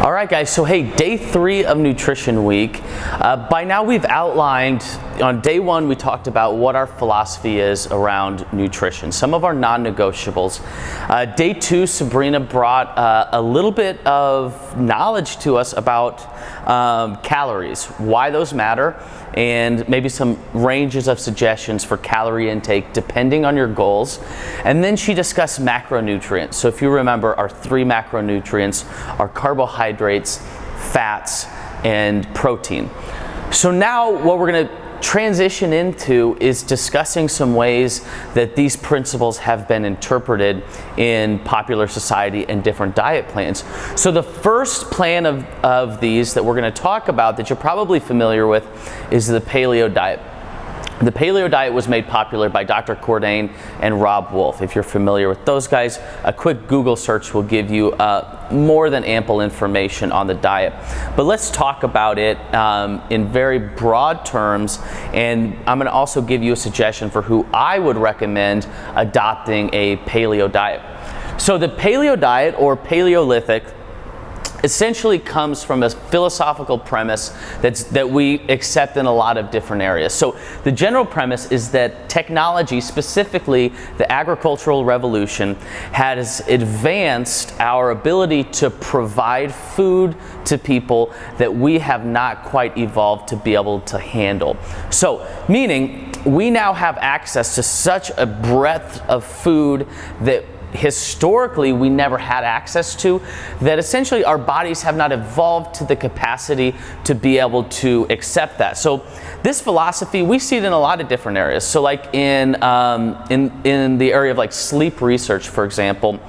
All right, guys, so hey, day 3 of Nutrition Week. By now we've outlined, on day 1 we talked about what our philosophy is around nutrition, some of our non-negotiables. Day 2, Sabrina brought a little bit of knowledge to us about calories, why those matter, and maybe some ranges of suggestions for calorie intake depending on your goals. And then she discussed macronutrients. So if you remember, our 3 macronutrients are carbohydrates, fats, and protein. So now what we're going to transition into is discussing some ways that these principles have been interpreted in popular society and different diet plans. So the first plan of these that we're going to talk about that you're probably familiar with is the Paleo diet. The Paleo diet was made popular by Dr. Cordain and Rob Wolf. If you're familiar with those guys, a quick Google search will give you more than ample information on the diet. But let's talk about it in very broad terms, and I'm going to also give you a suggestion for who I would recommend adopting a Paleo diet. So the Paleo diet, or Paleolithic, essentially comes from a philosophical premise that we accept in a lot of different areas. So the general premise is that technology, specifically the agricultural revolution, has advanced our ability to provide food to people that we have not quite evolved to be able to handle. So meaning we now have access to such a breadth of food that historically we never had access to, that essentially our bodies have not evolved to the capacity to be able to accept that. So this philosophy, we see it in a lot of different areas. So like in the area of like sleep research, for example,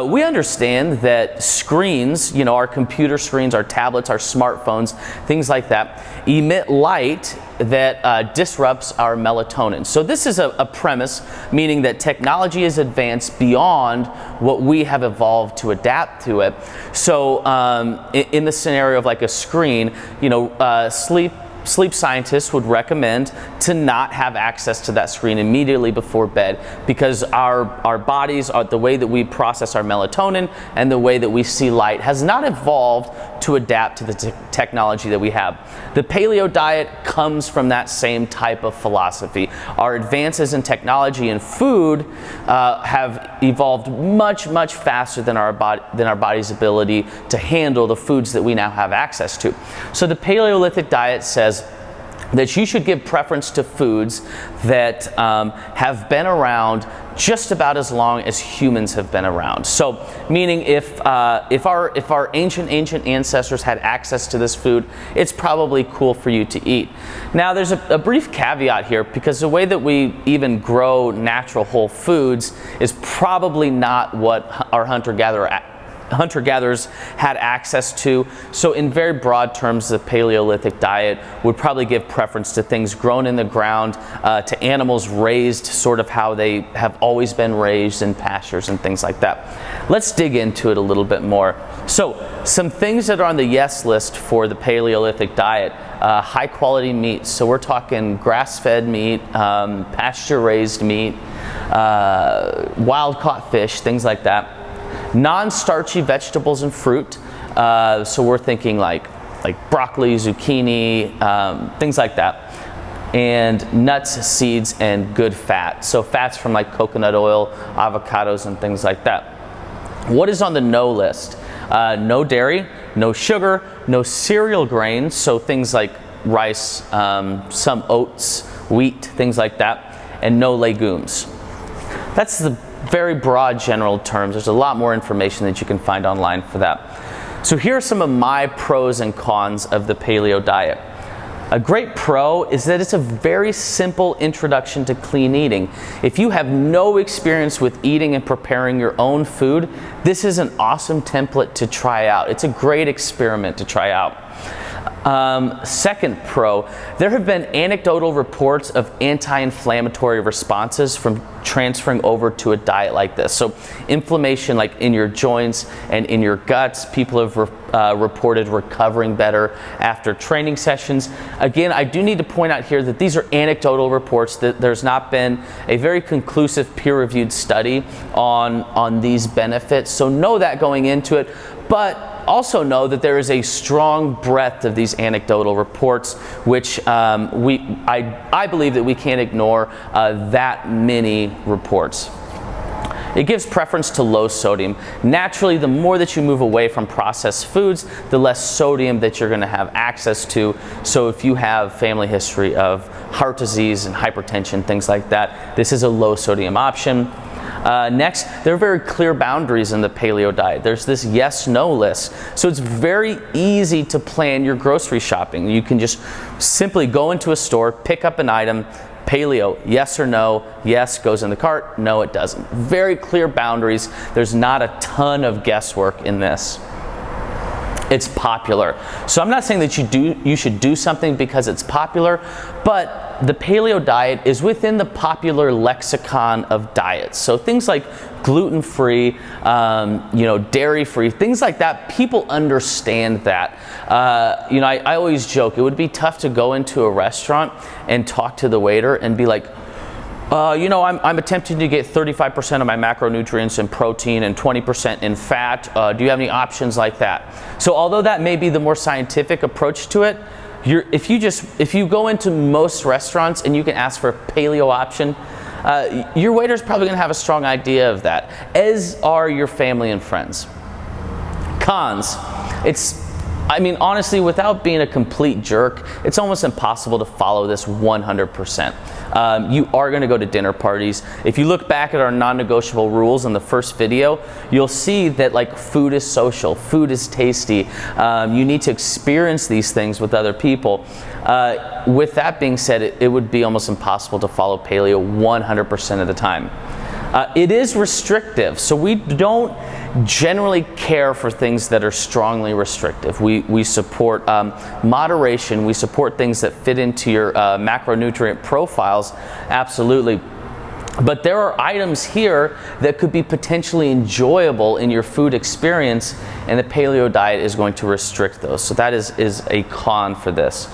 we understand that screens, you know, our computer screens, our tablets, our smartphones, things like that, emit light that disrupts our melatonin. So this is a premise, meaning that technology is advanced beyond what we have evolved to adapt to it. So in the scenario of like a screen, you know, sleep scientists would recommend to not have access to that screen immediately before bed, because our bodies, the way that we process our melatonin and the way that we see light has not evolved to adapt to the technology that we have. The Paleo diet comes from that same type of philosophy. Our advances in technology and food have evolved much faster than our body's ability to handle the foods that we now have access to. So the Paleolithic diet says that you should give preference to foods that have been around just about as long as humans have been around. So meaning if our ancient ancestors had access to this food, it's probably cool for you to eat. Now there's a brief caveat here, because the way that we even grow natural whole foods is probably not what our hunter-gatherers had access to. So in very broad terms, the Paleolithic diet would probably give preference to things grown in the ground, to animals raised sort of how they have always been raised in pastures and things like that. Let's dig into it a little bit more. So some things that are on the yes list for the Paleolithic diet: high quality meats. So we're talking grass-fed meat, pasture-raised meat, wild-caught fish, things like that. Non-starchy vegetables and fruit, so we're thinking like broccoli, zucchini, things like that. And nuts, seeds, and good fat. So fats from like coconut oil, avocados, and things like that. What is on the no list? No dairy, no sugar, no cereal grains, so things like rice, some oats, wheat, things like that, and no legumes. That's the very broad general terms. There's a lot more information that you can find online for that. So here are some of my pros and cons of the Paleo diet. A great pro is that it's a very simple introduction to clean eating. If you have no experience with eating and preparing your own food, this is an awesome template to try out. It's a great experiment to try out. Second pro, there have been anecdotal reports of anti-inflammatory responses from transferring over to a diet like this. So inflammation like in your joints and in your guts, people have reported recovering better after training sessions. Again, I do need to point out here that these are anecdotal reports, that there's not been a very conclusive peer-reviewed study on these benefits. So know that going into it. But also know that there is a strong breadth of these anecdotal reports, which I believe that we can't ignore that many reports. It gives preference to low sodium. Naturally, the more that you move away from processed foods, the less sodium that you're going to have access to. So if you have family history of heart disease and hypertension, things like that, this is a low sodium option. Next, there are very clear boundaries in the paleo diet. There's this yes-no list. So it's very easy to plan your grocery shopping. You can just simply go into a store, pick up an item, paleo, yes or no, yes goes in the cart, no it doesn't. Very clear boundaries. There's not a ton of guesswork in this. It's popular. So I'm not saying that you should do something because it's popular, but the paleo diet is within the popular lexicon of diets. So things like gluten-free, dairy-free, things like that, people understand that. I always joke, it would be tough to go into a restaurant and talk to the waiter and be like, I'm attempting to get 35% of my macronutrients in protein and 20% in fat. Do you have any options like that? So although that may be the more scientific approach to it, if you go into most restaurants and you can ask for a paleo option, your waiter's probably gonna have a strong idea of that, as are your family and friends. Cons. Honestly, without being a complete jerk, it's almost impossible to follow this 100%. You are going to go to dinner parties. If you look back at our non-negotiable rules in the first video, you'll see that food is social, food is tasty. You need to experience these things with other people. With that being said, it would be almost impossible to follow paleo 100% of the time. It is restrictive, so we don't generally care for things that are strongly restrictive. We support moderation, we support things that fit into your macronutrient profiles, absolutely. But there are items here that could be potentially enjoyable in your food experience, and the paleo diet is going to restrict those. So that is a con for this.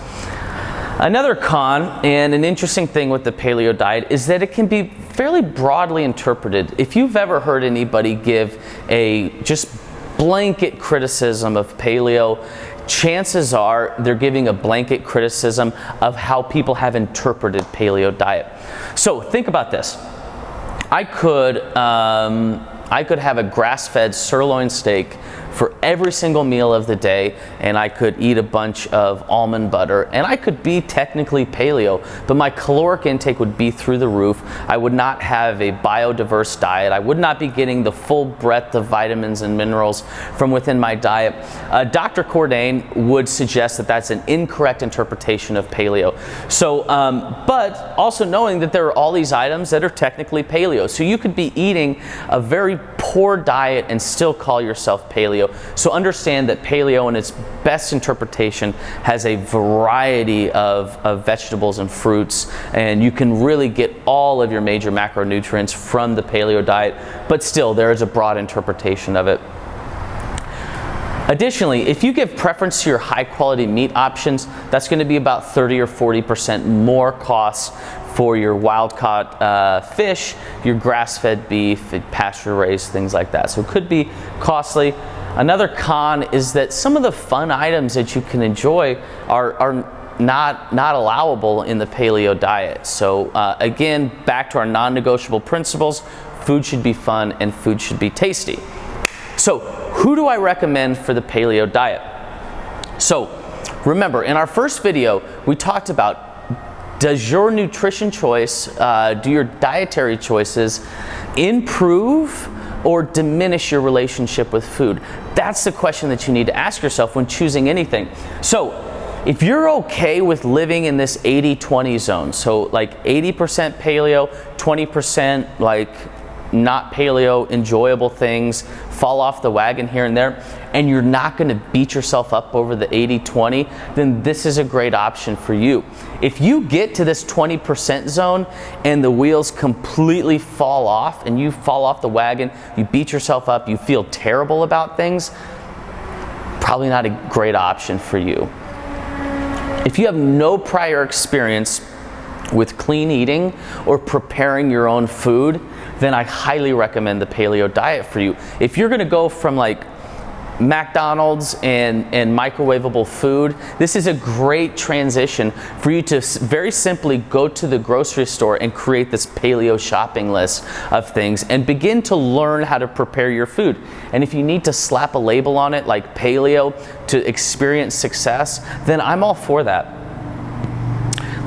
Another con, and an interesting thing with the paleo diet, is that it can be fairly broadly interpreted. If you've ever heard anybody give a just blanket criticism of paleo, chances are they're giving a blanket criticism of how people have interpreted paleo diet. So think about this. I could have a grass-fed sirloin steak for every single meal of the day, and I could eat a bunch of almond butter, and I could be technically paleo, but my caloric intake would be through the roof. I would not have a biodiverse diet. I would not be getting the full breadth of vitamins and minerals from within my diet. Dr. Cordain would suggest that that's an incorrect interpretation of paleo. So, but also knowing that there are all these items that are technically paleo. So you could be eating a very poor diet and still call yourself paleo. So understand that paleo in its best interpretation has a variety of vegetables and fruits, and you can really get all of your major macronutrients from the paleo diet, but still there is a broad interpretation of it. Additionally, if you give preference to your high quality meat options, that's going to be about 30 or 40% more costs for your wild-caught fish, your grass-fed beef, pasture-raised, things like that. So it could be costly. Another con is that some of the fun items that you can enjoy are not allowable in the paleo diet. So again, back to our non-negotiable principles, food should be fun and food should be tasty. So who do I recommend for the paleo diet? So remember, in our first video, we talked about, does your nutrition choice, do your dietary choices improve or diminish your relationship with food? That's the question that you need to ask yourself when choosing anything. So if you're okay with living in this 80-20 zone, so like 80% paleo, 20% like not paleo, enjoyable things, fall off the wagon here and there, and you're not going to beat yourself up over the 80-20, then this is a great option for you. If you get to this 20% zone and the wheels completely fall off and you fall off the wagon, you beat yourself up, you feel terrible about things, probably not a great option for you. If you have no prior experience with clean eating or preparing your own food, then I highly recommend the paleo diet for you. If you're going to go from like McDonald's and microwavable food, this is a great transition for you to very simply go to the grocery store and create this paleo shopping list of things and begin to learn how to prepare your food. And if you need to slap a label on it like paleo to experience success, then I'm all for that.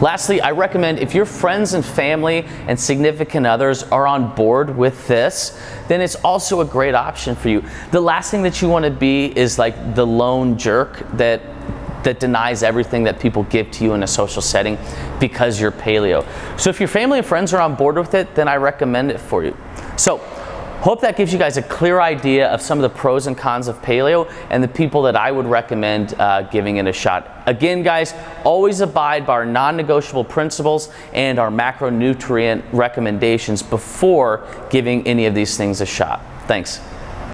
Lastly, I recommend if your friends and family and significant others are on board with this, then it's also a great option for you. The last thing that you want to be is like the lone jerk that denies everything that people give to you in a social setting because you're paleo. So if your family and friends are on board with it, then I recommend it for you. So hope that gives you guys a clear idea of some of the pros and cons of paleo and the people that I would recommend giving it a shot. Again, guys, always abide by our non-negotiable principles and our macronutrient recommendations before giving any of these things a shot. Thanks.